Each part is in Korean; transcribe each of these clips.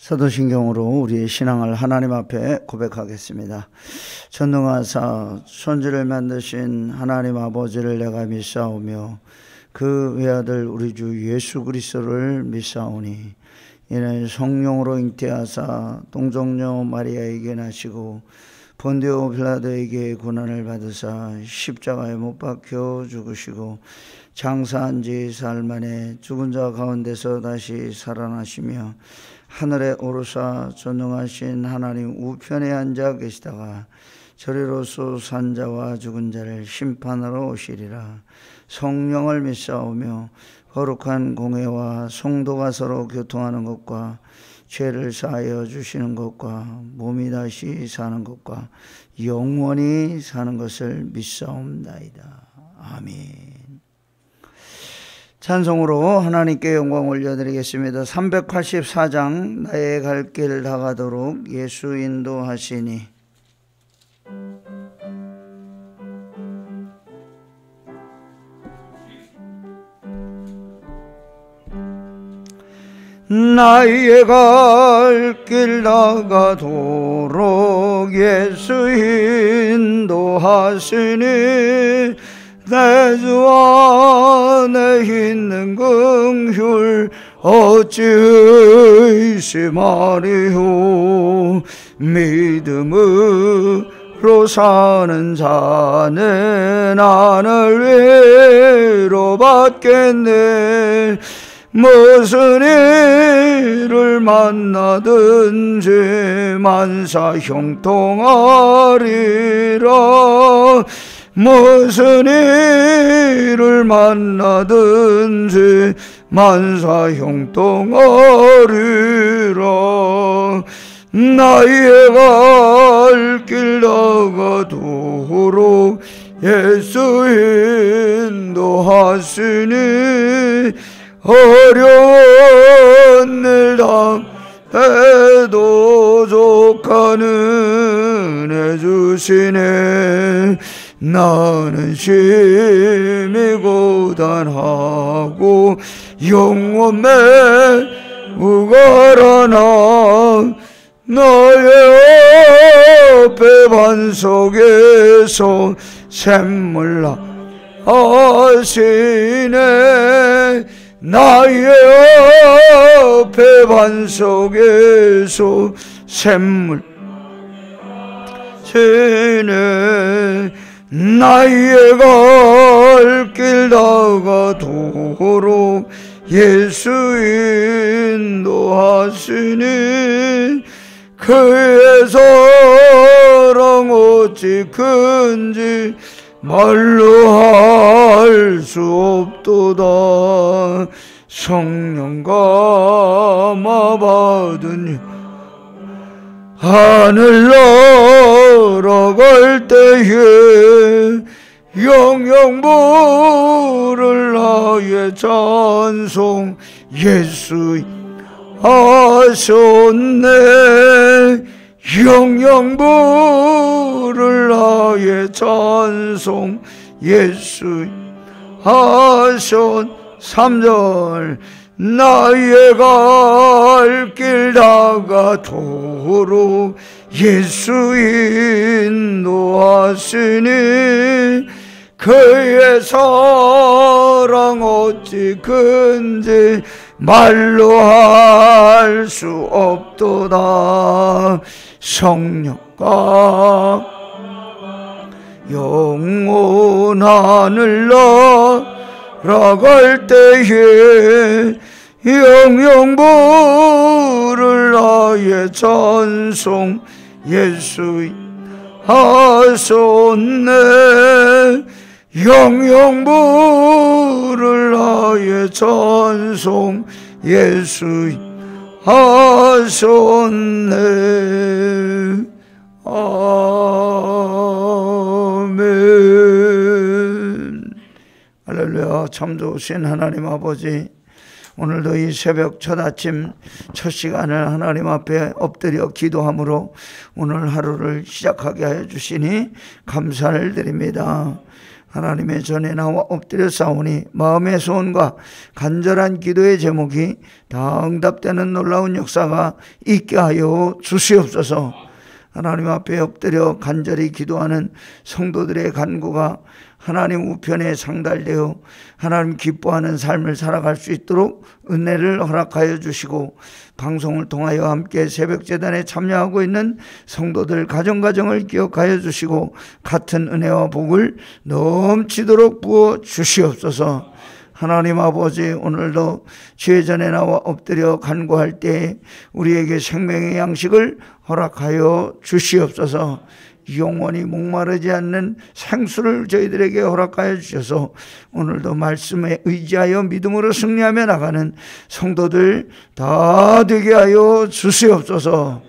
사도신경으로 우리의 신앙을 하나님 앞에 고백하겠습니다. 전능하사 천지를 만드신 하나님 아버지를 내가 믿사오며 그 외아들 우리 주 예수 그리스도를 믿사오니 이는 성령으로 잉태하사 동정녀 마리아에게 나시고 본디오 빌라도에게 고난을 받으사 십자가에 못 박혀 죽으시고 장사한 지 사흘 만에 죽은 자 가운데서 다시 살아나시며 하늘에 오르사 전능하신 하나님 우편에 앉아 계시다가 저리로서 산 자와 죽은 자를 심판하러 오시리라. 성령을 믿사오며 거룩한 공회와 성도가 서로 교통하는 것과 죄를 사하여 주시는 것과 몸이 다시 사는 것과 영원히 사는 것을 믿사옵나이다. 아멘. 찬송으로 하나님께 영광 올려드리겠습니다. 384장 나의 갈 길 다가도록 예수 인도하시니. 나의 갈 길 다가도록 예수 인도하시니 내 주 안에 있는 긍휼 어찌 의심하리요. 믿음으로 사는 자는 하늘 위로받겠네. 무슨 일을 만나든지 만사 형통하리라. 무슨 일을 만나든지 만사 형통하리라. 나의 갈 길 다가도록 예수 인도하시니 어려운 일 당해도 족한 은혜 주시네. 나는 심히 고단하고 영원 매우 가라나 너의 옆에 반석에서 샘물 하시네. 나의 옆에 반석에서 샘물 하시네. 나의 갈 길 다가도록 예수 인도하시니 그의 사랑 어찌 큰지 말로 할 수 없도다. 성령 감화받은 하늘 날아갈 때에 영영 부를 나의 찬송 예수 하셨네. 영영 부를 나의 찬송 예수 하셨. 3절 나의 갈 길 다가도록 예수 인도하시니 그의 사랑 어찌 큰지 말로 할 수 없도다. 성령과 영원 하늘 날아갈 때에 영영 부를 나의 찬송 예수 하셨네. 영영 부를 나의 찬송 예수 하셨네. 아멘. 할렐루야. 참 좋으신 하나님 아버지, 오늘도 이 새벽 첫 아침 첫 시간을 하나님 앞에 엎드려 기도함으로 오늘 하루를 시작하게 하여 주시니 감사를 드립니다. 하나님의 전에 나와 엎드려 싸우니 마음의 소원과 간절한 기도의 제목이 다 응답되는 놀라운 역사가 있게 하여 주시옵소서. 하나님 앞에 엎드려 간절히 기도하는 성도들의 간구가 하나님 우편에 상달되어 하나님 기뻐하는 삶을 살아갈 수 있도록 은혜를 허락하여 주시고, 방송을 통하여 함께 새벽제단에 참여하고 있는 성도들 가정가정을 기억하여 주시고 같은 은혜와 복을 넘치도록 부어 주시옵소서. 하나님 아버지, 오늘도 주의 전에 나와 엎드려 간구할 때 우리에게 생명의 양식을 허락하여 주시옵소서. 영원히 목마르지 않는 생수를 저희들에게 허락하여 주셔서 오늘도 말씀에 의지하여 믿음으로 승리하며 나가는 성도들 다 되게 하여 주시옵소서.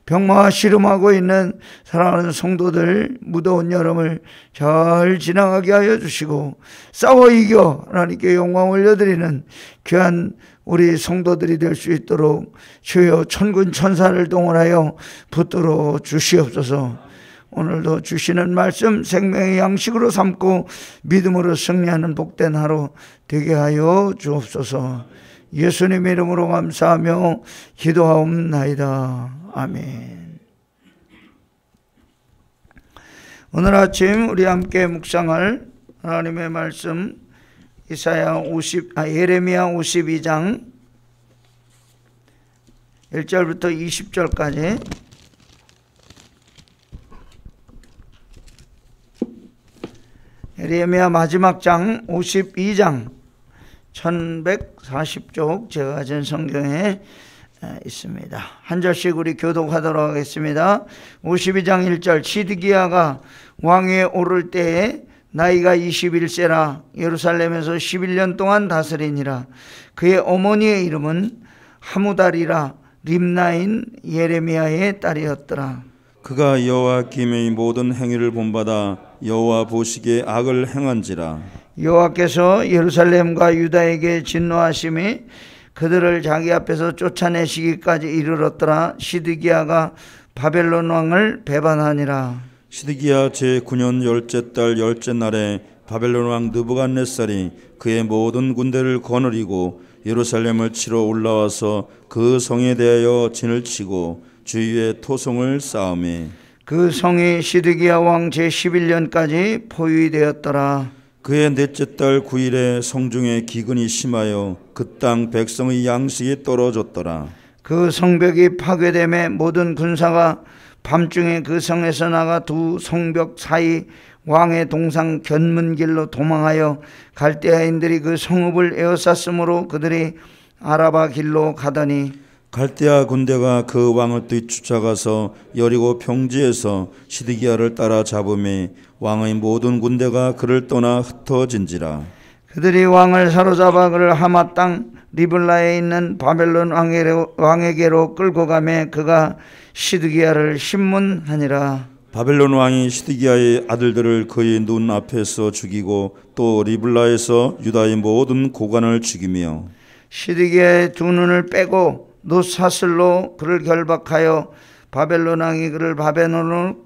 병마와 씨름하고 있는 사랑하는 성도들 무더운 여름을 잘 지나가게 하여 주시고, 싸워 이겨 하나님께 영광 올려드리는 귀한 우리 성도들이 될 수 있도록 주여 천군 천사를 동원하여 붙들어 주시옵소서. 오늘도 주시는 말씀 생명의 양식으로 삼고 믿음으로 승리하는 복된 하루 되게 하여 주옵소서. 예수님의 이름으로 감사하며 기도하옵나이다. 아멘. 오늘 아침 우리 함께 묵상할 하나님의 말씀 예레미야 52장 1절부터 20절까지 예레미야 마지막 장 52장 1140쪽 제가 가진 성경에 있습니다. 한 절씩 우리 교독하도록 하겠습니다. 52장 1절. 시드기야가 왕위에 오를 때에 나이가 21세라 예루살렘에서 11년 동안 다스리니라. 그의 어머니의 이름은 하무달이라 림나인 예레미야의 딸이었더라. 그가 여호와김의 모든 행위를 본받아 여호와 보시기에 악을 행한지라. 여호와께서 예루살렘과 유다에게 진노하심이 그들을 자기 앞에서 쫓아내시기까지 이르렀더라. 시드기야가 바벨론 왕을 배반하니라. 시드기야 제9년 열째 달 열째 날에 바벨론 왕 느부갓네살이 그의 모든 군대를 거느리고 예루살렘을 치러 올라와서 그 성에 대하여 진을 치고 주위에 토성을 쌓으매 그 성이 시드기야 왕 제11년까지 포위되었더라. 그의 넷째 달 9일에 성중에 기근이 심하여 그 땅 백성의 양식이 떨어졌더라. 그 성벽이 파괴됨에 모든 군사가 밤중에 그 성에서 나가 두 성벽 사이 왕의 동상 견문길로 도망하여 갈대아인들이 그 성읍을 에워쌌으므로 그들이 아라바 길로 가더니 갈대아 군대가 그 왕을 뒤쫓아가서 여리고 평지에서 시드기야를 따라 잡음에 왕의 모든 군대가 그를 떠나 흩어진지라. 그들이 왕을 사로잡아 그를 하마 땅 리블라에 있는 바벨론 왕에게로 끌고 가매 그가 시드기야를 신문하니라. 바벨론 왕이 시드기야의 아들들을 그의 눈 앞에서 죽이고 또 리블라에서 유다의 모든 고관을 죽이며 시드기야의 두 눈을 빼고 놋사슬로 그를 결박하여 바벨론 왕이 그를 바벨론으로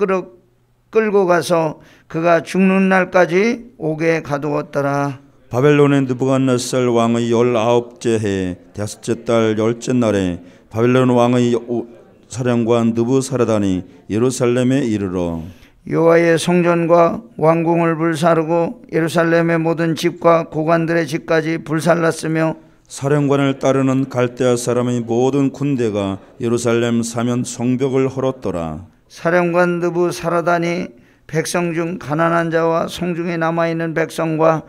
끌고 가서 그가 죽는 날까지 옥에 가두었더라. 바벨론의 느부갓네살 왕의 19째 해 5째 달 10째 날에 바벨론 왕의 사령관 느부사라단이 예루살렘에 이르러 여호와의 성전과 왕궁을 불사르고 예루살렘의 모든 집과 고관들의 집까지 불살랐으며 사령관을 따르는 갈대아 사람의 모든 군대가 예루살렘 사면 성벽을 헐었더라. 사령관 느부사라단이 백성 중 가난한 자와 성중에 남아있는 백성과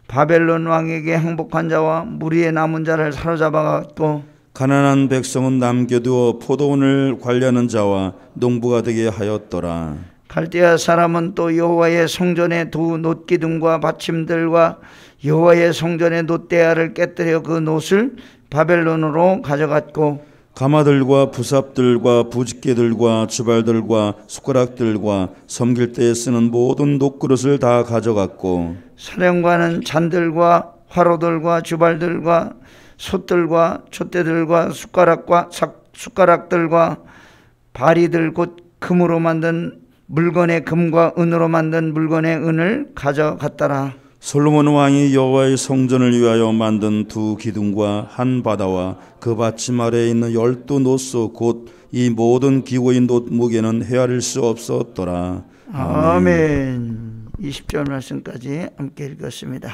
바벨론 왕에게 항복한 자와 무리에 남은 자를 사로잡아갔고 가난한 백성은 남겨두어 포도원을 관리하는 자와 농부가 되게 하였더라. 갈대아 사람은 또 여호와의 성전의 두 놋기둥과 받침들과 여호와의 성전의 놋대야를 깨뜨려 그 놋을 바벨론으로 가져갔고 가마들과 부삽들과 부집개들과 주발들과 숟가락들과 섬길 때에 쓰는 모든 놋그릇을 다 가져갔고 사령관은 잔들과 화로들과 주발들과 솥들과 촛대들과 숟가락들과 바리들 곧 금으로 만든 물건의 금과 은으로 만든 물건의 은을 가져갔더라. 솔로몬 왕이 여호와의 성전을 위하여 만든 두 기둥과 한 바다와 그 받침 아래에 있는 12노소 곧 이 모든 기구의 놋 무게는 헤아릴 수 없었더라. 아멘. 20절 말씀까지 함께 읽었습니다.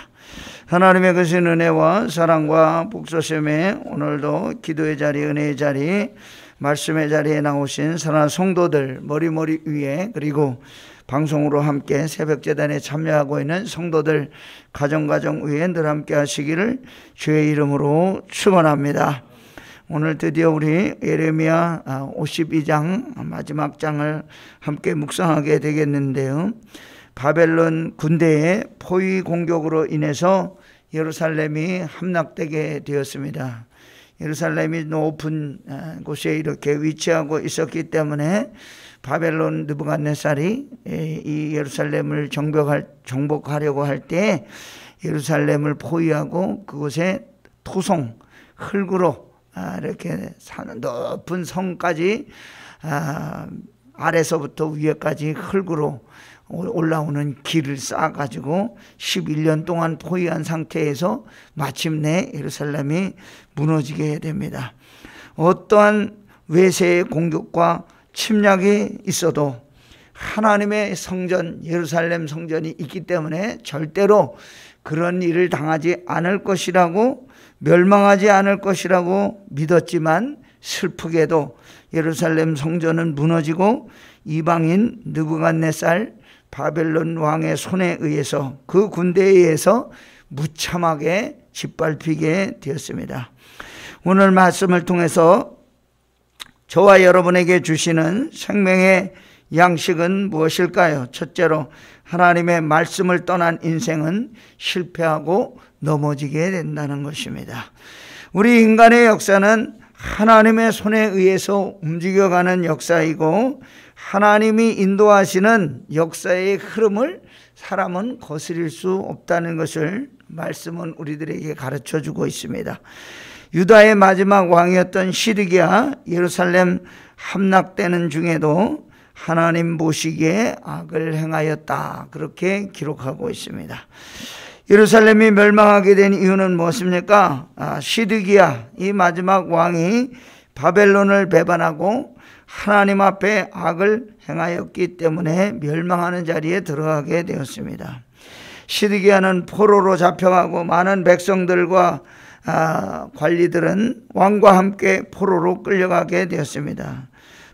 하나님의 크신 은혜와 사랑과 복수심에 오늘도 기도의 자리, 은혜의 자리, 말씀의 자리에 나오신 사랑하는 성도들 머리 위에, 그리고 방송으로 함께 새벽재단에 참여하고 있는 성도들 가정 위에 늘 함께 하시기를 주의 이름으로 축원합니다. 오늘 드디어 우리 예레미야 52장 마지막 장을 함께 묵상하게 되겠는데요. 바벨론 군대의 포위 공격으로 인해서 예루살렘이 함락되게 되었습니다. 예루살렘이 높은 곳에 이렇게 위치하고 있었기 때문에 바벨론 느부갓네살이 이 예루살렘을 정복하려고 할 때 예루살렘을 포위하고 그곳에 토성, 흙으로 이렇게 사는 높은 성까지 아래서부터 위에까지 흙으로 올라오는 길을 쌓아가지고 11년 동안 포위한 상태에서 마침내 예루살렘이 무너지게 됩니다. 어떠한 외세의 공격과 침략이 있어도 하나님의 성전, 예루살렘 성전이 있기 때문에 절대로 그런 일을 당하지 않을 것이라고, 멸망하지 않을 것이라고 믿었지만 슬프게도 예루살렘 성전은 무너지고 이방인 느부갓네살 바벨론 왕의 손에 의해서, 그 군대에 의해서 무참하게 짓밟히게 되었습니다. 오늘 말씀을 통해서 저와 여러분에게 주시는 생명의 양식은 무엇일까요? 첫째로, 하나님의 말씀을 떠난 인생은 실패하고 넘어지게 된다는 것입니다. 우리 인간의 역사는 하나님의 손에 의해서 움직여가는 역사이고, 하나님이 인도하시는 역사의 흐름을 사람은 거스릴 수 없다는 것을 말씀은 우리들에게 가르쳐주고 있습니다. 유다의 마지막 왕이었던 시드기야 예루살렘 함락되는 중에도 하나님 보시기에 악을 행하였다, 그렇게 기록하고 있습니다. 예루살렘이 멸망하게 된 이유는 무엇입니까? 시드기야 이 마지막 왕이 바벨론을 배반하고 하나님 앞에 악을 행하였기 때문에 멸망하는 자리에 들어가게 되었습니다. 시드기야는 포로로 잡혀가고 많은 백성들과 관리들은 왕과 함께 포로로 끌려가게 되었습니다.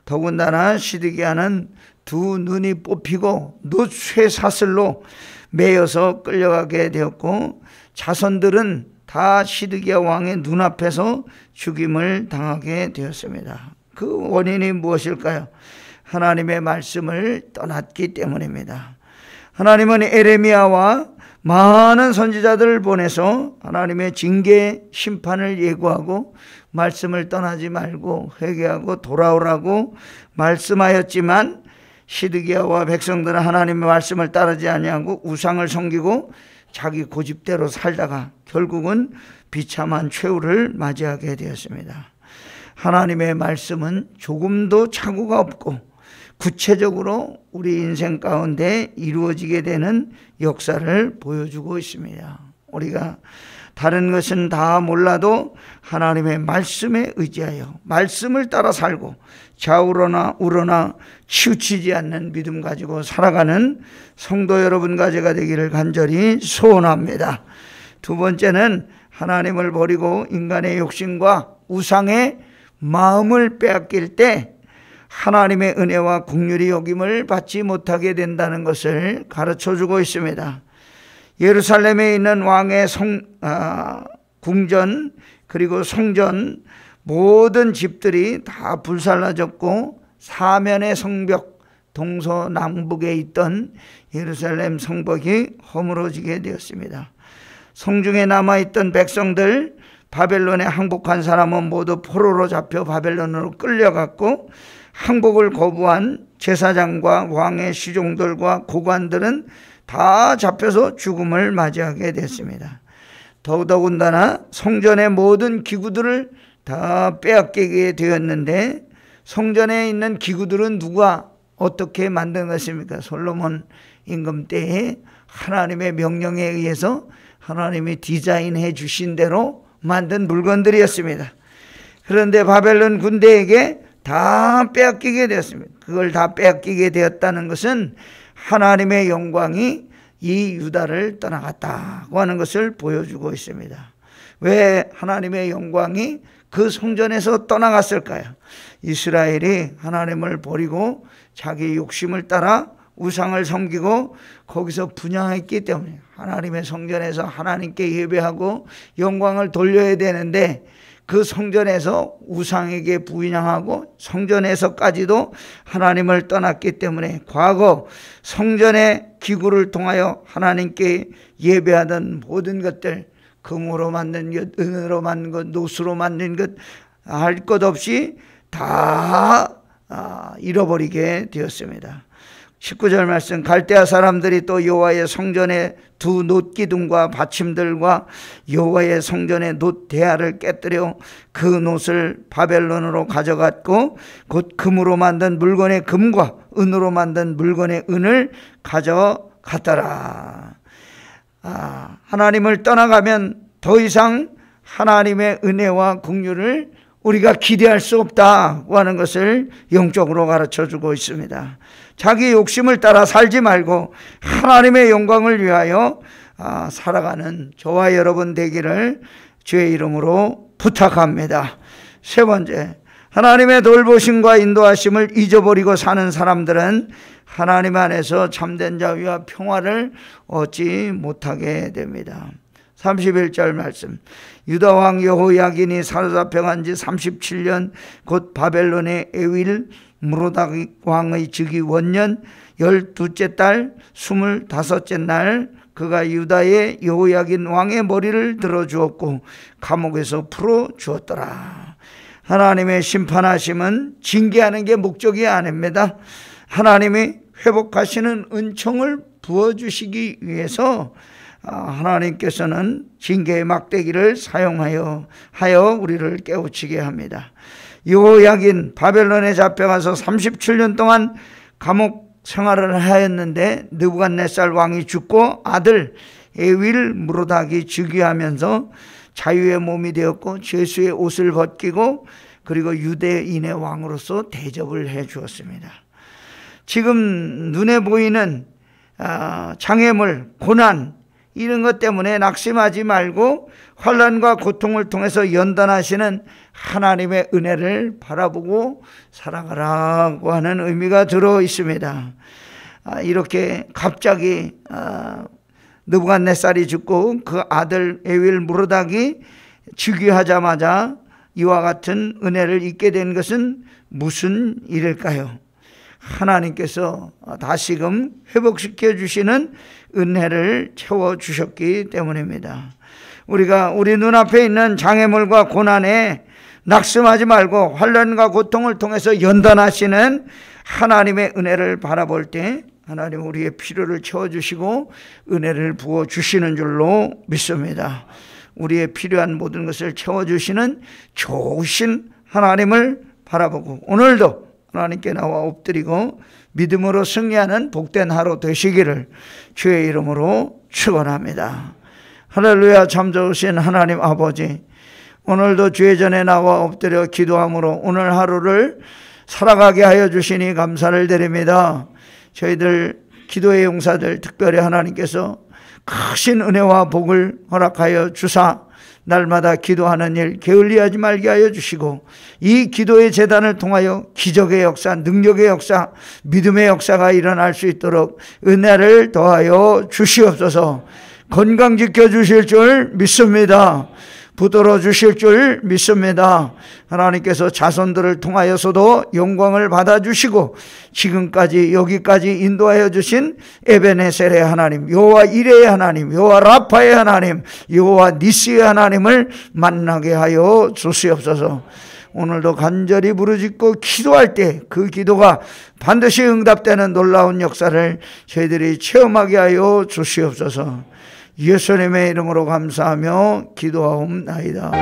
더군다나 시드기야는 두 눈이 뽑히고 놋쇠 사슬로 매여서 끌려가게 되었고, 자손들은 다 시드기야 왕의 눈앞에서 죽임을 당하게 되었습니다. 그 원인이 무엇일까요? 하나님의 말씀을 떠났기 때문입니다. 하나님은 에레미야와 많은 선지자들을 보내서 하나님의 징계 심판을 예고하고 말씀을 떠나지 말고 회개하고 돌아오라고 말씀하였지만, 시드기야와 백성들은 하나님의 말씀을 따르지 아니하고 우상을 섬기고 자기 고집대로 살다가 결국은 비참한 최후를 맞이하게 되었습니다. 하나님의 말씀은 조금도 착오가 없고 구체적으로 우리 인생 가운데 이루어지게 되는 역사를 보여주고 있습니다. 우리가 다른 것은 다 몰라도 하나님의 말씀에 의지하여 말씀을 따라 살고 좌우로나 우로나 치우치지 않는 믿음 가지고 살아가는 성도 여러분과 제가 되기를 간절히 소원합니다. 두 번째는, 하나님을 버리고 인간의 욕심과 우상의 마음을 빼앗길 때 하나님의 은혜와 긍휼이 여김을 받지 못하게 된다는 것을 가르쳐주고 있습니다. 예루살렘에 있는 왕의 궁전 그리고 성전 모든 집들이 다 불살라졌고, 사면의 성벽 동서남북에 있던 예루살렘 성벽이 허물어지게 되었습니다. 성중에 남아있던 백성들, 바벨론에 항복한 사람은 모두 포로로 잡혀 바벨론으로 끌려갔고, 항복을 거부한 제사장과 왕의 시종들과 고관들은 다 잡혀서 죽음을 맞이하게 됐습니다. 더더군다나 성전의 모든 기구들을 다 빼앗기게 되었는데, 성전에 있는 기구들은 누가 어떻게 만든 것입니까? 솔로몬 임금 때에 하나님의 명령에 의해서 하나님이 디자인해 주신 대로 만든 물건들이었습니다. 그런데 바벨론 군대에게 다 빼앗기게 되었습니다. 그걸 다 빼앗기게 되었다는 것은 하나님의 영광이 이 유다를 떠나갔다고 하는 것을 보여주고 있습니다. 왜 하나님의 영광이 그 성전에서 떠나갔을까요? 이스라엘이 하나님을 버리고 자기 욕심을 따라 우상을 섬기고 거기서 분향했기 때문에 하나님의 성전에서 하나님께 예배하고 영광을 돌려야 되는데 그 성전에서 우상에게 분향하고 성전에서까지도 하나님을 떠났기 때문에 과거 성전의 기구를 통하여 하나님께 예배하던 모든 것들, 금으로 만든 것, 은으로 만든 것, 노수로 만든 것, 할 것 없이 다 잃어버리게 되었습니다. 19절 말씀, 갈대아 사람들이 또 여호와의 성전의 두 놋기둥과 받침들과 여호와의 성전의 놋 대야를 깨뜨려 그 놋을 바벨론으로 가져갔고 곧 금으로 만든 물건의 금과 은으로 만든 물건의 은을 가져갔더라. 하나님을 떠나가면 더 이상 하나님의 은혜와 긍휼을 우리가 기대할 수 없다고 하는 것을 영적으로 가르쳐주고 있습니다. 자기 욕심을 따라 살지 말고 하나님의 영광을 위하여 살아가는 저와 여러분 되기를 주의 이름으로 부탁합니다. 세 번째, 하나님의 돌보심과 인도하심을 잊어버리고 사는 사람들은 하나님 안에서 참된 자유와 평화를 얻지 못하게 됩니다. 31절 말씀, 유다 왕 여호야긴이 사로잡혀간 지 37년 곧 바벨론의 에윌 무로닥 왕의 즉위 원년 12째 달 25째 날 그가 유다의 여호야긴 왕의 머리를 들어주었고 감옥에서 풀어주었더라. 하나님의 심판하심은 징계하는 게 목적이 아닙니다. 하나님이 회복하시는 은총을 부어주시기 위해서 하나님께서는 징계의 막대기를 사용하여 우리를 깨우치게 합니다. 여호야긴 바벨론에 잡혀가서 37년 동안 감옥 생활을 하였는데 느부갓네살 왕이 죽고 아들 에윌 무로닥이 즉위하면서 자유의 몸이 되었고 죄수의 옷을 벗기고 그리고 유대인의 왕으로서 대접을 해 주었습니다. 지금 눈에 보이는 장애물, 고난 이런 것 때문에 낙심하지 말고 환난과 고통을 통해서 연단하시는 하나님의 은혜를 바라보고 살아가라고 하는 의미가 들어 있습니다. 이렇게 갑자기 느부갓네살이 죽고 그 아들 에윌 무로닥이 즉위하자마자 이와 같은 은혜를 잊게 된 것은 무슨 일일까요? 하나님께서 다시금 회복시켜 주시는 은혜를 채워주셨기 때문입니다. 우리가 우리 눈앞에 있는 장애물과 고난에 낙심하지 말고 환난과 고통을 통해서 연단하시는 하나님의 은혜를 바라볼 때 하나님 우리의 필요를 채워주시고 은혜를 부어주시는 줄로 믿습니다. 우리의 필요한 모든 것을 채워주시는 좋으신 하나님을 바라보고 오늘도 하나님께 나와 엎드리고 믿음으로 승리하는 복된 하루 되시기를 주의 이름으로 축원합니다. 할렐루야. 참 좋으신 하나님 아버지, 오늘도 주의 전에 나와 엎드려 기도함으로 오늘 하루를 살아가게 하여 주시니 감사를 드립니다. 저희들 기도의 용사들 특별히 하나님께서 크신 은혜와 복을 허락하여 주사 날마다 기도하는 일 게을리하지 말게 하여 주시고 이 기도의 제단을 통하여 기적의 역사, 능력의 역사, 믿음의 역사가 일어날 수 있도록 은혜를 더하여 주시옵소서. 건강 지켜주실 줄 믿습니다. 붙들어 주실 줄 믿습니다. 하나님께서 자손들을 통하여서도 영광을 받아주시고 지금까지 여기까지 인도하여 주신 에베네셀의 하나님, 여호와 이레의 하나님, 여호와 라파의 하나님, 여호와 니스의 하나님을 만나게 하여 주시옵소서. 오늘도 간절히 부르짖고 기도할 때 그 기도가 반드시 응답되는 놀라운 역사를 저희들이 체험하게 하여 주시옵소서. 예수님의 이름으로 감사하며 기도하옵나이다.